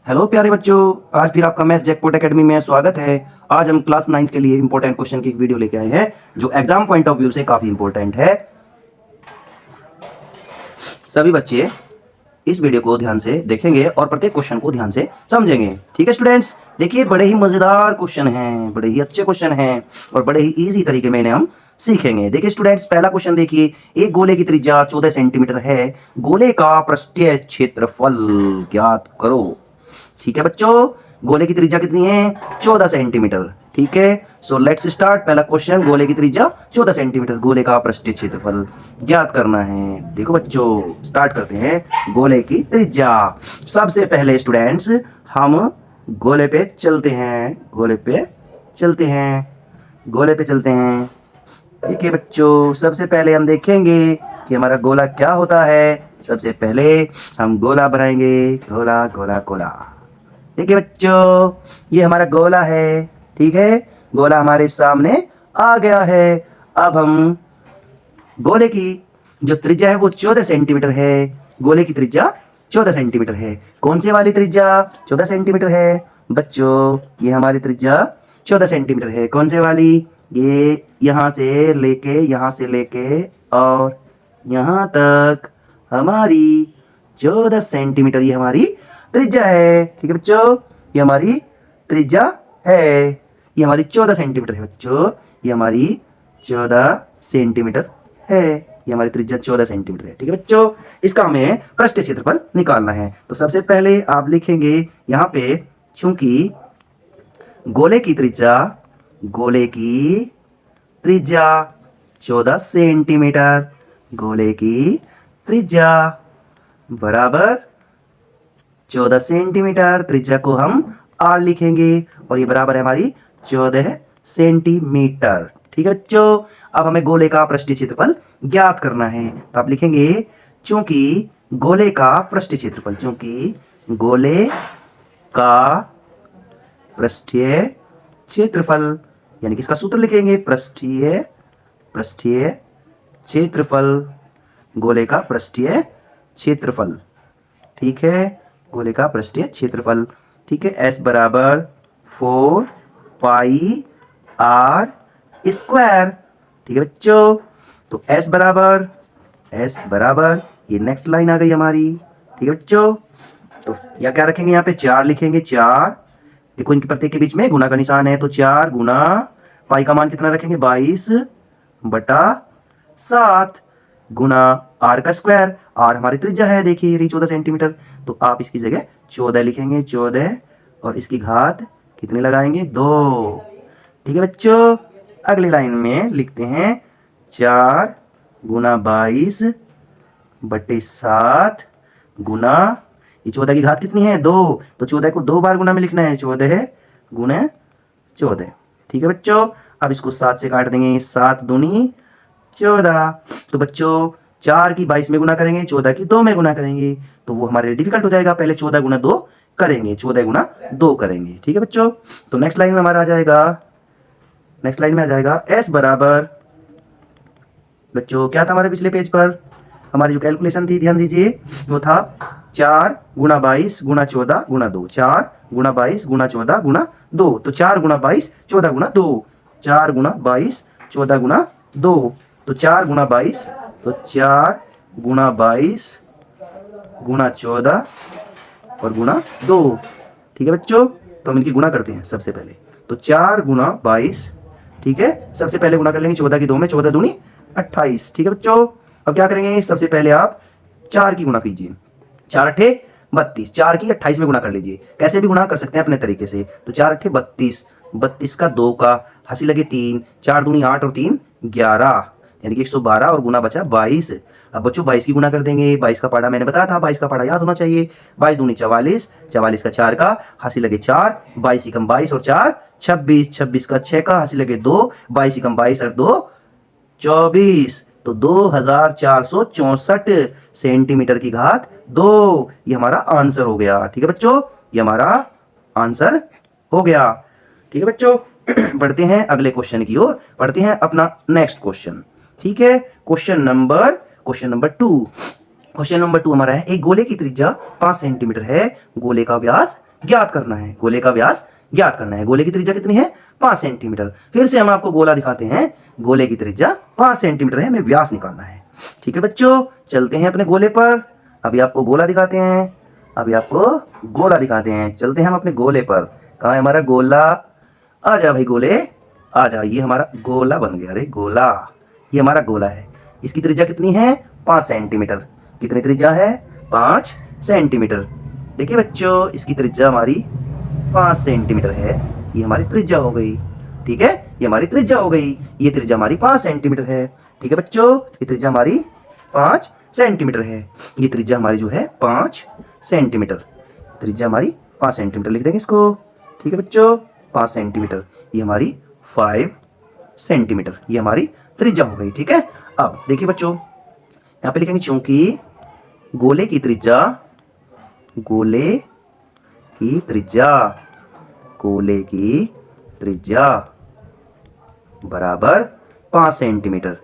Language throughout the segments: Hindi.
हेलो प्यारे बच्चों, आज फिर आपका मैथ्स जैकपॉट एकेडमी में स्वागत है। आज हम क्लास 9th के लिए इंपॉर्टेंट क्वेश्चन की एक वीडियो लेके आए हैं जो एग्जाम पॉइंट ऑफ व्यू से काफी इंपॉर्टेंट है। सभी बच्चे इस वीडियो को ध्यान से देखेंगे और प्रत्येक क्वेश्चन को ध्यान से समझेंगे। ठीक है स्टूडेंट्स, देखिए बड़े ही मजेदार क्वेश्चन हैं, बड़े ही अच्छे क्वेश्चन हैं और बड़े ही इजी तरीके में इन्हें हम सीखेंगे। देखिए स्टूडेंट्स, पहला क्वेश्चन देखिए, एक गोले की त्रिज्या 14 सेंटीमीटर है, गोले का पृष्ठीय क्षेत्रफल ज्ञात करो। ठीक है बच्चों, गोले की त्रिज्या कितनी है? 14 सेंटीमीटर। ठीक है, सो लेट्स स्टार्ट। पहला क्वेश्चन, गोले की त्रिज्या 14 सेंटीमीटर, गोले का पृष्ठीय क्षेत्रफल ज्ञात करना है। देखो बच्चों, स्टार्ट करते हैं। गोले की त्रिज्या, सबसे पहले स्टूडेंट्स हम गोले पे चलते हैं, गोले पे चलते हैं, गोले पे चलते हैं। ठीक है बच्चों, सबसे पहले हम देखेंगे कि हमारा गोला क्या होता है। सबसे पहले हम गोला बनाएंगे, गोला गोला गोला। देखिए बच्चों, ये हमारा गोला है। ठीक है, गोला हमारे सामने आ गया है। अब हम गोले की जो त्रिज्या है वो 14 सेंटीमीटर है। गोले की त्रिज्या 14 सेंटीमीटर है। कौन सी वाली त्रिज्या 14 सेंटीमीटर है? बच्चों, ये हमारी त्रिज्या 14 सेंटीमीटर है। कौन से वाली? ये यहाँ से लेके और यहाँ तक हमारी 14 सेंटीमीटर ये हमारी त्रिज्या है। ठीक है बच्चों, ये हमारी त्रिज्या है। ये हमारी 14 सेंटीमीटर है बच्चों, ये हमारी 14 सेंटीमीटर है। ये हमारी त्रिज्या 14 सेंटीमीटर है। ठीक है बच्चों, इसका हमें पृष्ठीय क्षेत्रफल निकालना है। तो सबसे पहले आप लिखेंगे यहाँ पे, चूंकि गोले की त्रिज्या 14 सेंटीमीटर, गोले की त्रिज्या बराबर 14 सेंटीमीटर, त्रिज्या को हम r लिखेंगे और ये बराबर है हमारी 14 सेंटीमीटर। ठीक है बच्चों, अब हमें गोले का पृष्ठीय क्षेत्रफल ज्ञात करना है। तो आप लिखेंगे, चूंकि गोले का पृष्ठीय क्षेत्रफल, चूंकि गोले का पृष्ठीय क्षेत्रफल, यानी कि इसका सूत्र लिखेंगे, पृष्ठीय क्षेत्रफल, गोले का पृष्ठीय क्षेत्रफल। ठीक है, गोले का पृष्ठीय क्षेत्रफल। ठीक है, S बराबर 4 पाई r स्क्वायर। ठीक है बच्चों, तो S बराबर ये नेक्स्ट लाइन आ गई हमारी। ठीक है बच्चों, तो या क्या रखेंगे, यहाँ पे 4 लिखेंगे। 4, देखो इनके प्रत्येक के बीच में गुना का निशान है, तो 4 गुना पाई का मान कितना रखेंगे? 22/7 गुना r का स्क्वायर। r हमारी त्रिज्या है, देखिए रही 14 सेंटीमीटर, तो आप इसकी जगह 14 लिखेंगे, 14 और इसकी घात कितनी लगाएंगे? 2। ठीक है बच्चों, अगली लाइन में लिखते हैं 4 गुना 22/7 गुना, ये 14 की घात कितनी है? 2, तो 14 को 2 बार गुना में लिखना है, 14 गुना 14। ठीक है बच्चों, अब इसको 7 से काट देंगे, 7 दूनी 14। तो बच्चों 4 की 22 में गुना करेंगे, 14 की 2 में गुना करेंगे, तो वो हमारे लिए डिफिकल्ट हो जाएगा। पहले 14 गुना 2 करेंगे, 14 गुना 2 करेंगे। ठीक है बच्चों, तो नेक्स्ट लाइन में हमारा आ जाएगा, नेक्स्ट लाइन में आ जाएगा S बराबर, बच्चों क्या था हमारे पिछले पेज पर? हमारी जो कैलकुलेशन थी, ध्यान दीजिए, वो था 4 गुना 22 गुना 14 गुना 2, 4 गुना 22 गुना 14 गुना 2, तो 4 गुना 22 14 गुना 2, 4 गुना 22 14 गुना 2, तो 4 गुना 22, तो 4 गुना 22 गुना 14 और गुना 2। ठीक है बच्चों, तो हम इनकी गुना करते हैं सबसे पहले, तो 4 गुना 22। ठीक है, सबसे पहले गुना कर लेंगे 14 की 2 में, 14 दूनी 28। ठीक है बच्चों, अब क्या करेंगे, सबसे पहले आप 4 की गुना कीजिए, 4 अट्ठे 32, 4 की 28 में गुना कर लीजिए। कैसे भी गुना कर सकते हैं अपने तरीके से, तो 4 अट्ठे 32, 32 का 2 का हंसी लगे 3, 4 दूनी 8 और 3 11, यानी कि 112 और गुना बचा 22। अब बच्चों 22 की गुना कर देंगे, 22 का पढ़ा मैंने बताया था, 22 का पढ़ा याद होना चाहिए। 22 दूनी 44, 44 का 4 का हंसी लगे 4, 22 कम 22 और 4 26, 26 का 6 का हंसी लगे 2, 22 कम 22 और 2 24, तो 2464 सेंटीमीटर की घात 2, ये हमारा आंसर हो गया। ठीक है बच्चों, ये हमारा आंसर हो गया। ठीक है बच्चों, बढ़ते हैं अगले क्वेश्चन की ओर, पढ़ते हैं अपना नेक्स्ट क्वेश्चन। ठीक है, क्वेश्चन नंबर 2। क्वेश्चन नंबर 2 हमारा है, एक गोले की त्रिज्या 5 सेंटीमीटर है, गोले का व्यास ज्ञात करना है, गोले का व्यास ज्ञात करना है। गोले की त्रिज्या कितनी है? 5 सेंटीमीटर। फिर से हम आपको गोला दिखाते हैं, गोले की त्रिज्या 5 सेंटीमीटर है, हमें व्यास निकालना है। ठीक है बच्चों, चलते हैं अपने गोले पर। अभी आपको गोला दिखाते हैं, अभी आपको गोला दिखाते हैं। चलते हैं हम अपने गोले पर। कहाँ है हमारा गोला? आ जा भाई गोले, आ जा। ये हमारा गोला बन गया। अरे गोला, ये हमारा गोला है। इसकी त्रिज्या कितनी है? 5 सेंटीमीटर। कितनी त्रिज्या है? 5 सेंटीमीटर। देखिए बच्चों, इसकी त्रिज्या हमारी 5 सेंटीमीटर है। ये हमारी त्रिज्या हो गई। ठीक है, ये हमारी त्रिज्या हो गई। ये त्रिज्या हमारी 5 सेंटीमीटर है। ठीक है बच्चों, ये त्रिज्या हमारी 5 सेंटीमीटर है। ये त्रिज्या हमारी जो है 5 सेंटीमीटर। त्रिज्या हमारी 5 सेंटीमीटर लिख देंगे इसको। ठीक है बच्चों, 5 सेंटीमीटर। ये हमारी 5 सेंटीमीटर, ये हमारी त्रिज्या हो गई। ठीक है, अब देखिए बच्चों, यहाँ पे लिखेंगे चूंकि गोले की त्रिज्या, गोले की त्रिज्या, गोले की त्रिज्या बराबर 5 सेंटीमीटर।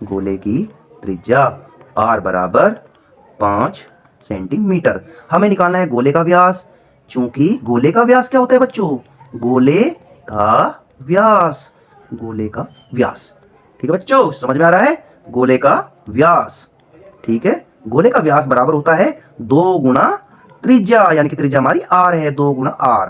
गोले की त्रिज्या r बराबर 5 सेंटीमीटर। हमें निकालना है गोले का व्यास। चूंकि गोले का व्यास क्या होता है बच्चों? गोले का व्यास, गोले का व्यास। ठीक है बच्चों, समझ में आ रहा है? गोले का व्यास। ठीक है, गोले का व्यास बराबर होता है 2 गुना त्रिज्या, यानी कि त्रिज्या हमारी r है, 2 गुना r।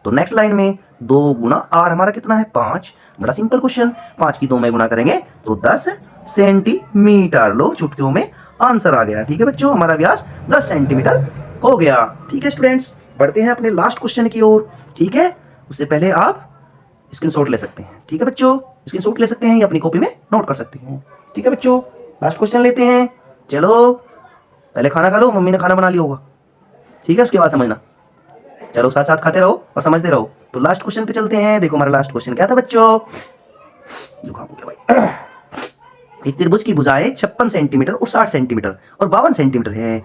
तो नेक्स्ट लाइन में 2 गुना r हमारा कितना है? 5। बड़ा सिंपल क्वेश्चन, 5 की 2 में गुना करेंगे तो 10 सेंटीमीटर। लो, चुटकियों में आंसर आ गया। ठीक है बच्चों, हमारा व्यास 10 सेंटीमीटर हो गया। ठीक है स्टूडेंट्स, बढ़ते हैं अपने लास्ट क्वेश्चन की ओर। ठीक है, उससे पहले आप स्क्रीनशॉट ले सकते हैं। ठीक है बच्चों, स्क्रीनशॉट ले सकते हैं या अपनी कॉपी में नोट कर सकते हैं। ठीक है बच्चों, लास्ट क्वेश्चन लेते हैं। चलो, पहले खाना खा लो, मम्मी ने खाना बना लिया होगा। ठीक है, उसके बाद समझना। चलो, साथ साथ खाते रहो और समझते रहो। तो लास्ट क्वेश्चन पे चलते हैं। देखो हमारा लास्ट क्वेश्चन क्या था बच्चों? भाई, एक त्रिभुज की भुजाएं 56 सेंटीमीटर और 60 सेंटीमीटर और 52 सेंटीमीटर है।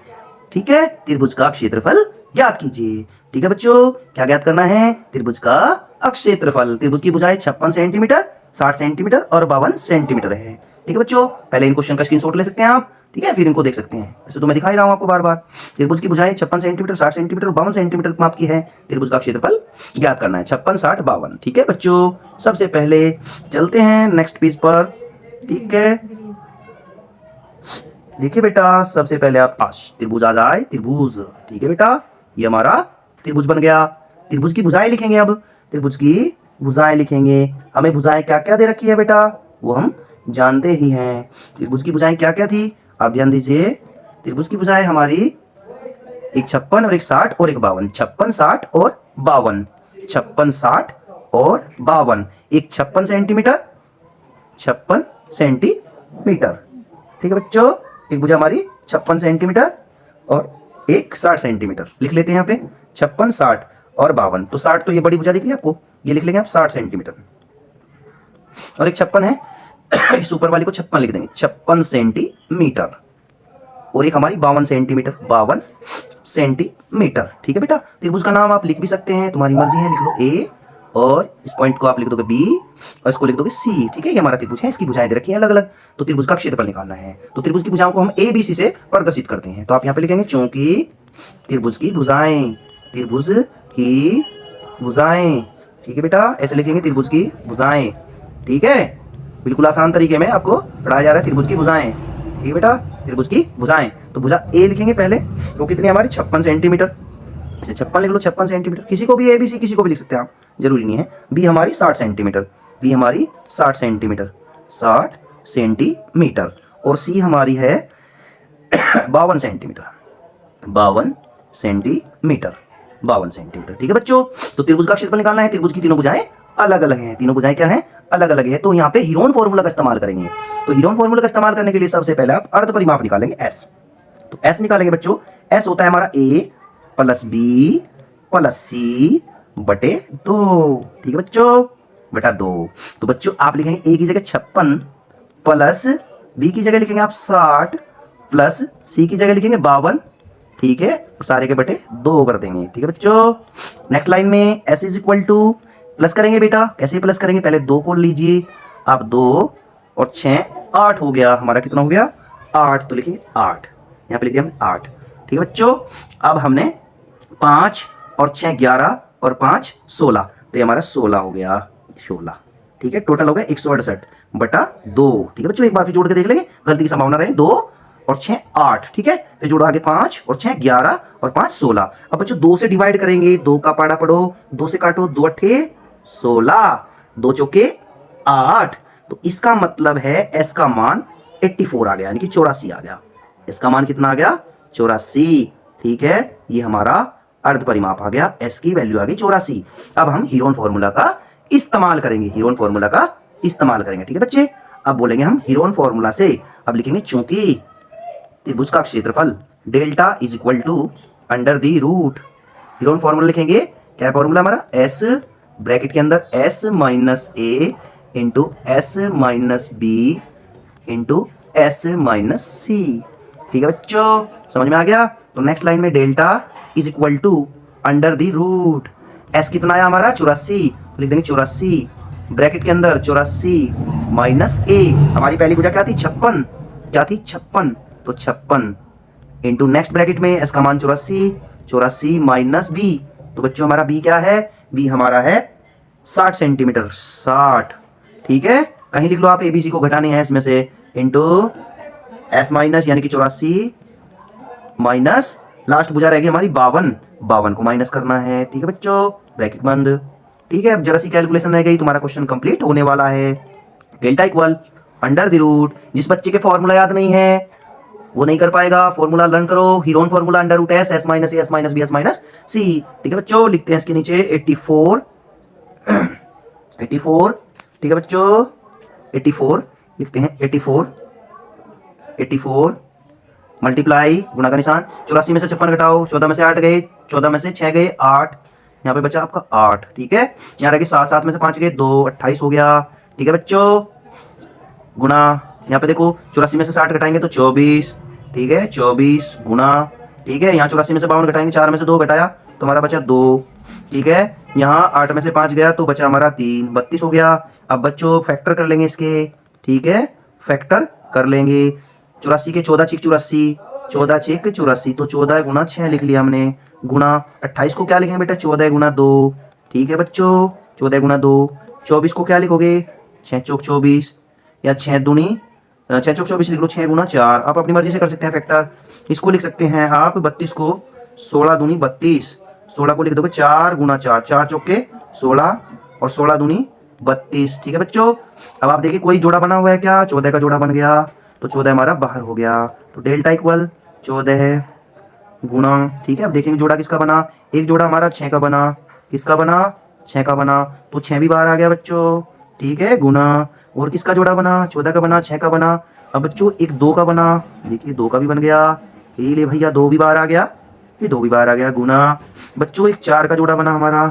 ठीक है, त्रिभुज का क्षेत्रफल ज्ञात कीजिए। ठीक है बच्चों, क्या ज्ञात करना है? त्रिभुज का क्षेत्रफल। त्रिभुज की भुजाएं 56 सेंटीमीटर, 60 सेंटीमीटर और 52 सेंटीमीटर है। ठीक है बच्चों, पहले इन क्वेश्चन का स्क्रीनशॉट ले सकते हैं आप। ठीक है, फिर इनको देख सकते हैं। वैसे तो मैं दिखा ही रहा हूं आपको बार बार। त्रिभुज की भुजाएं 56 सेंटीमीटर, 60 सेंटीमीटर और 52 सेंटीमीटर माप की है। त्रिभुज का क्षेत्रफल ज्ञात करना है 56, 60, 52। ठीक है बच्चों, सबसे पहले चलते हैं नेक्स्ट पेज पर। ठीक है, देखिए बेटा, सबसे पहले आप त्रिभुज आ जाए, त्रिभुज। ठीक है बेटा, ये हमारा त्रिभुज बन गया। त्रिभुज की भुजाएं लिखेंगे। अब त्रिभुज की भुजाएं लिखेंगे। हमें भुजाएं क्या क्या दे रखी है बेटा, वो हम जानते ही हैं। त्रिभुज की भुजाएं क्या क्या थी, आप ध्यान दीजिए। त्रिभुज की भुजाएं हमारी एक 56 और एक 60 और एक 52। 56, 60 और 52। 56, 60 और 52। एक 56 सेंटीमीटर, 56 सेंटीमीटर। ठीक है बच्चों, एक भुजा हमारी 56 सेंटीमीटर और एक 60 सेंटीमीटर। लिख लेते हैं यहाँ पे 56, 60 और 52। तो 60 तो ये बड़ी भुजा दिख रही है आपको, ये लिख लेंगे आप 60 सेंटीमीटर। और एक 56 है, इस ऊपर वाली को 56 लिख देंगे, 56 सेंटीमीटर। और एक हमारी 52 सेंटीमीटर, 52 सेंटीमीटर। ठीक है बेटा, त्रिभुज का नाम आप लिख भी सकते हैं, तुम्हारी मर्जी है। लिख लो ए, और इस पॉइंट को आप लिख दोगे बी, और इसको लिख दोगे सी। ठीक है, ये हमारा त्रिभुज है, इसकी भुजाएं दे रखी हैं अलग अलग। तो त्रिभुज का क्षेत्रफल निकालना है, तो त्रिभुज की भुजाओं को हम ए बी सी से प्रदर्शित करते हैं। तो आप यहाँ पे लिखेंगे चूंकि त्रिभुज की भुजाएं, त्रिभुज की भुजाएं। ठीक है बेटा, ऐसे लिखेंगे त्रिभुज की भुजाएं। ठीक है, बिल्कुल आसान तरीके में आपको पढ़ाया जा रहा है त्रिभुज की भुजाएं। ठीक है बेटा, त्रिभुज की भुजाएं। तो भुजा ए लिखेंगे पहले, तो कितनी हमारी 56 सेंटीमीटर। इसे 56 लिख लो, 56 सेंटीमीटर। किसी को भी ए बी सी किसी को भी लिख सकते हैं आप, जरूरी नहीं है। बी हमारी 60 सेंटीमीटर, बी हमारी 60 सेंटीमीटर, 60 सेंटीमीटर। और सी हमारी है 52 सेंटीमीटर, 52 सेंटीमीटर, 52 सेंटीमीटर। ठीक है बच्चों, तो त्रिभुज का क्षेत्रफल निकालना है। त्रिभुज की तीनों भुजाएं अलग अलग हैं। तीनों भुजाएं क्या हैं? अलग अलग है। तो यहाँ पे हीरोन फॉर्मूला का इस्तेमाल करेंगे। तो हीरोन फॉर्मूला का इस्तेमाल करने के लिए सबसे पहले आप अर्ध परिमाप निकालेंगे, एस। तो एस निकालेंगे बच्चों, एस होता है हमारा ए प्लस बी प्लस सी बटे 2। ठीक है बच्चों, बटा 2। तो बच्चों आप लिखेंगे ए की जगह 56 प्लस बी की जगह लिखेंगे आप 60 प्लस सी की जगह लिखेंगे 52। ठीक है, और सारे के बटे 2 कर देंगे। ठीक है बच्चों, नेक्स्ट लाइन में S is equal two plus करेंगे बेटा। कैसे प्लस करेंगे, पहले 2 को लीजिए आप, 2 और 6 8 हो गया हमारा। कितना हो गया? 8। तो लिखेंगे 8, यहाँ पे लिख दिया हमने 8। ठीक है बच्चों, अब हमने 5 और 6 11 और 5 16, तो ये हमारा 16 हो गया, 16। ठीक है, टोटल हो गया 168 बटा 2। ठीक है बच्चों, एक बार फिर जोड़ के देख लेंगे, गलती की संभावना रहे। 2 और 6 8, ठीक है, फिर जोड़ो आगे 5 और 6 11 और 5 16। अब बच्चों 2 से डिवाइड करेंगे, 2 का पाड़ा पढ़ो, 2 से काटो, 2 अट्ठे 16, 2 चौके 8, तो इसका मतलब है s का मान 84 आ गया, यानी कि 84 आ गया। s का मान कितना आ गया? 84। ठीक है, ये हमारा अर्ध परिमाप आ गया, s की वैल्यू आ गई 84। अब हम हीरोन फॉर्मूला का इस्तेमाल करेंगे, हीरोन फॉर्मूला का इस्तेमाल करेंगे। ठीक है बच्चे, अब बोलेंगे हम हीरोन फॉर्मूला से, अब लिखेंगे चूंकि त्रिभुज का क्षेत्रफल delta is equal to under the root, Heron formula लिखेंगे। क्या फॉर्मूला हमारा? s ब्रैकेट के अंदर s minus A into S minus B into S minus C. ठीक है बच्चों, समझ में आ गया? तो नेक्स्ट लाइन में delta is equal to under the root, S कितना आया हमारा? 84, तो लिख देंगे 84 ब्रैकेट के अंदर 84 माइनस ए, हमारी पहली भुजा क्या थी? 56, क्या थी? 56, तो 56 इंटू नेक्स्ट ब्रैकेट में एस का मान 84, 84 माइनस बी, तो बच्चों हमारा बी क्या है? बी हमारा है 60 सेंटीमीटर, 60। ठीक है, कहीं लिख लो आप, एबीसी को घटानी है इसमें से, इंटू एस माइनस यानी कि 84 माइनस लास्ट भुजा रहेगी हमारी 52, 52 को माइनस करना है। ठीक है बच्चों, ब्रैकेट बंद। ठीक है, अब जरा सी कैलकुलेशन रह गई, तुम्हारा क्वेश्चन कंप्लीट होने वाला है। Delta equal under the root, जिस बच्चे के फॉर्मूला याद नहीं है वो नहीं कर पाएगा, फॉर्मूला लर्न करो। Heron formula under root S, S minus A, S minus B, S minus C. ठीक है बच्चों, लिखते हैं इसके नीचे 84 84। ठीक है बच्चों, 84 लिखते हैं, 84 मल्टीप्लाई, गुणा का निशान, 84 में से 56 घटाओ, 14 में से 8 गए, 14 में से 6 गए 8, यहाँ पे बचा आपका 8। ठीक है, यहाँ रह 7, 7 में से 5 गए 2, 28 हो गया। ठीक है बच्चों, गुणा, यहाँ पे देखो 84 में से 60 घटाएंगे तो 24। ठीक है, 24 गुणा, ठीक है, यहाँ 84 में से 52 घटाएंगे, 4 में से 2 घटाया तो हमारा बचा 2। ठीक है, यहाँ 8 में से 5 गया तो बचा हमारा 3, 32 हो गया। अब बच्चों फैक्टर कर लेंगे इसके, ठीक है, फैक्टर कर लेंगे। 84 के 14 छिक 84, 14 छिक 84, तो 14 गुना 6 लिख लिया हमने, गुणा 28 को क्या लिखेंगे बेटा? 14 गुना 2। ठीक है बच्चों, 14 गुना 2, 24 को क्या लिखोगे? 6 चौक 24, या 6 दूनी 6 चौक 24 लिख लो, 6 गुना 4। आप अपनी मर्जी से कर सकते हैं फैक्टर, इसको लिख सकते हैं आप 32 को 16 दूनी 32, 16 को लिख दोगे 4 गुना 4, 4 चौके 16 और 16 दूनी 32। ठीक है बच्चों, अब आप देखिए कोई जोड़ा बना हुआ है क्या? 14 का जोड़ा बन गया, तो 14 हमारा बाहर हो गया, तो डेल्टा इक्वल 14 गुणा, ठीक है, अब देखेंगे जोड़ा किसका बना। एक जोड़ा हमारा 6 का बना, किसका बना? 6 का बना, तो 6 भी बाहर आ गया बच्चों। ठीक है, गुणा, और किसका जोड़ा बना? 14 का बना, 6 का बना। अब बच्चों एक 2 का बना, देखिए 2 का भी बन गया, ये ले भैया 2 भी बाहर आ गया, ये 2 भी बाहर आ गया, गुणा। बच्चों एक 4 का जोड़ा बना हमारा,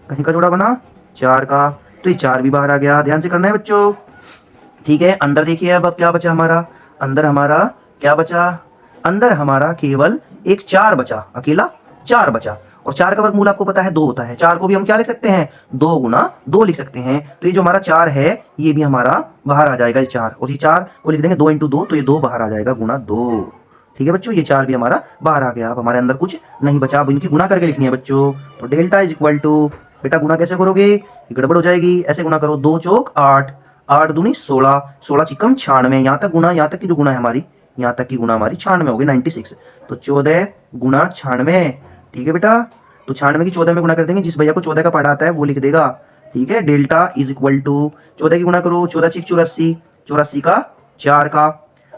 कहीं का जोड़ा बना? 4 का, तो ये 4 भी बाहर आ गया, ध्यान से करना है बच्चों। ठीक है, अंदर देखिए अब क्या बचा हमारा? अंदर हमारा क्या बचा? अंदर हमारा केवल एक 4 बचा, अकेला 4 बचा, और 4 का वर्गमूल आपको पता है 2 होता है। 4 को भी हम क्या लिख सकते हैं? 2 गुना 2 लिख सकते हैं, तो ये जो हमारा 4 है ये भी हमारा बाहर आ जाएगा, ये 4, और ये 4 को लिख देंगे 2 इंटू 2, तो ये 2 बाहर आ जाएगा, गुना 2। ठीक है बच्चों, ये 4 भी हमारा बाहर आ गया, अब हमारे अंदर कुछ नहीं बचा, अब इनकी गुना करके लिखनी है बच्चों। तो डेल्टा इज इक्वल टू, बेटा गुना कैसे करोगे? गड़बड़ हो जाएगी, ऐसे गुना करो, 2 चौक 8, 8 दूनी 16, 16 चिकम 96, यहाँ तक गुना, यहाँ तक की जो गुना है हमारी, यहाँ तक की गुना हमारी 96 होगी, 96, तो 14 गुना 96। ठीक है बेटा, तो 96 की 14 में गुना कर देंगे, जिस भैया को 14 का पढ़ा आता है वो लिख देगा। ठीक है, डेल्टा इज इक्वल टू 14 की गुना करो, 14 छिक 84, 84 का 4 का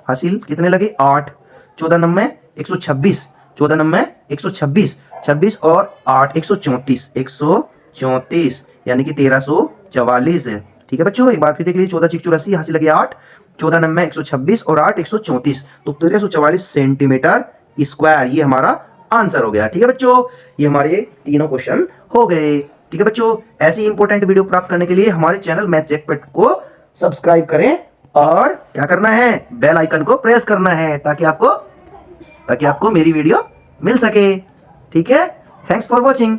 हासिल कितने लगे? 8, 14 नम्बे 126, 14 नम्बे 126, 26 और 8 134, 134 यानी कि 1344। ठीक है बच्चों, एक बार फिर देख लीजिए, 14 छिक 84 हासिल लगे 8, 14 नम्बे 126 और 8 134, तो 1344 सेंटीमीटर स्क्वायर, ये हमारा आंसर हो गया। ठीक है बच्चों, ये हमारे तीनों क्वेश्चन हो गए। ठीक है बच्चों, ऐसी इंपॉर्टेंट वीडियो प्राप्त करने के लिए हमारे चैनल मैथ जैकपॉट को सब्सक्राइब करें, और क्या करना है? बेल आइकन को प्रेस करना है, ताकि आपको मेरी वीडियो मिल सके। ठीक है, थैंक्स फॉर वॉचिंग।